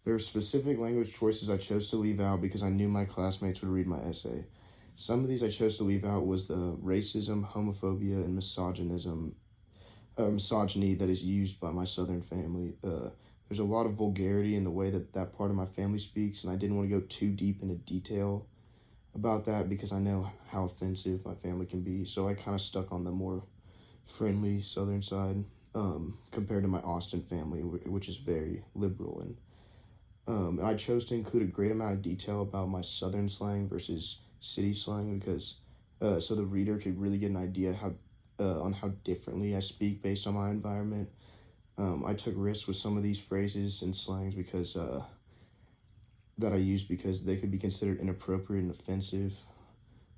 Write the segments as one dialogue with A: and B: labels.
A: There are specific language choices I chose to leave out because I knew my classmates would read my essay. Some of these I chose to leave out was the racism, homophobia, and misogyny that is used by my Southern family. There's a lot of vulgarity in the way that that part of my family speaks, and I didn't want to go too deep into detail about that because I know how offensive my family can be. So I kind of stuck on the more friendly Southern side compared to my Austin family, which is very liberal. And I chose to include a great amount of detail about my Southern slang versus city slang because so the reader could really get an idea on how differently I speak based on my environment. I took risks with some of these phrases and slangs because that I used because they could be considered inappropriate and offensive.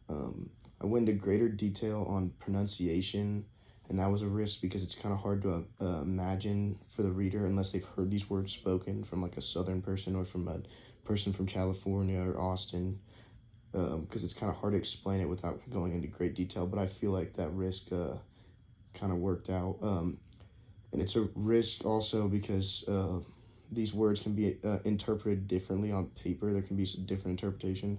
A: I went into greater detail on pronunciation, and that was a risk because it's kind of hard to imagine for the reader unless they've heard these words spoken from like a Southern person or from a person from California or Austin, because it's kind of hard to explain it without going into great detail. But I feel like that risk kind of worked out. And it's a risk also because these words can be interpreted differently on paper. There can be some different interpretation.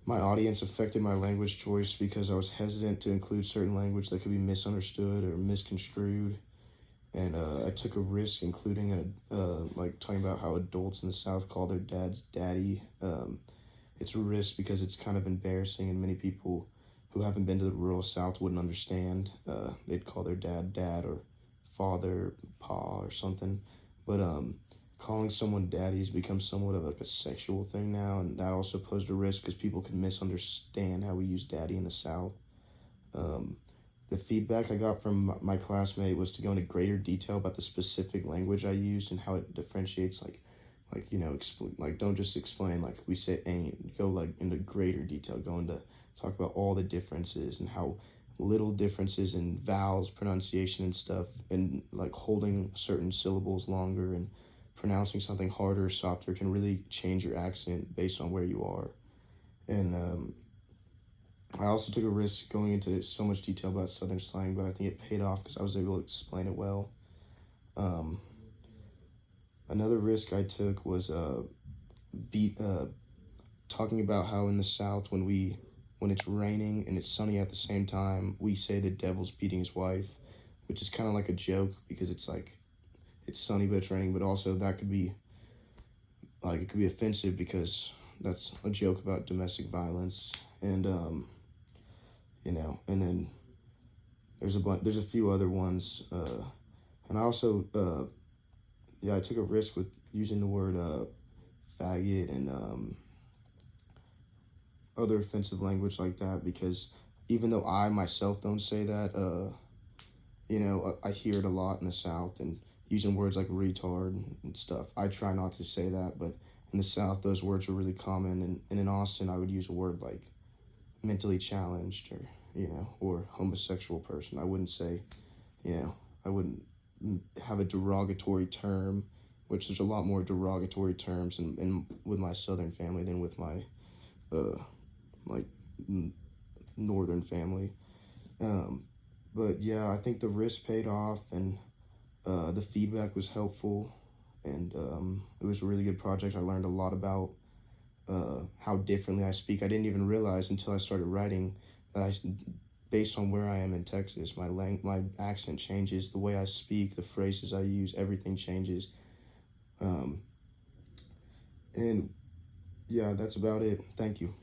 A: My audience affected my language choice because I was hesitant to include certain language that could be misunderstood or misconstrued. And I took a risk including like talking about how adults in the South call their dads daddy. It's a risk because it's kind of embarrassing, and many people who haven't been to the rural South wouldn't understand. They'd call their dad or father, pa or something. But calling someone daddy has become somewhat of like a sexual thing now, and that also posed a risk because people could misunderstand how we use daddy in the South. The feedback I got from my classmate was to go into greater detail about the specific language I used and how it differentiates, don't just explain like we say ain't, go like into greater detail, go into talk about all the differences and how little differences in vowels, pronunciation and stuff, and like holding certain syllables longer and pronouncing something harder or softer can really change your accent based on where you are. And I also took a risk going into so much detail about Southern slang, but I think it paid off because I was able to explain it well. Another risk I took was talking about how in the South when it's raining and it's sunny at the same time, we say the devil's beating his wife, which is kind of like a joke because it's like it's sunny but it's raining, but also that could be like it could be offensive because that's a joke about domestic violence. And and then there's a few other ones, and I also I took a risk with using the word faggot and other offensive language like that because even though I myself don't say that, I hear it a lot in the South, and using words like retard and stuff. I try not to say that, but in the South, those words are really common. And in Austin, I would use a word like mentally challenged or homosexual person. I wouldn't say, I wouldn't have a derogatory term, which there's a lot more derogatory terms in with my Southern family than with my Northern family. But yeah, I think the risk paid off, and the feedback was helpful, and it was a really good project. I learned a lot about how differently I speak. I didn't even realize until I started writing that based on where I am in Texas, my accent changes, the way I speak, the phrases I use, everything changes. And yeah, that's about it. Thank you.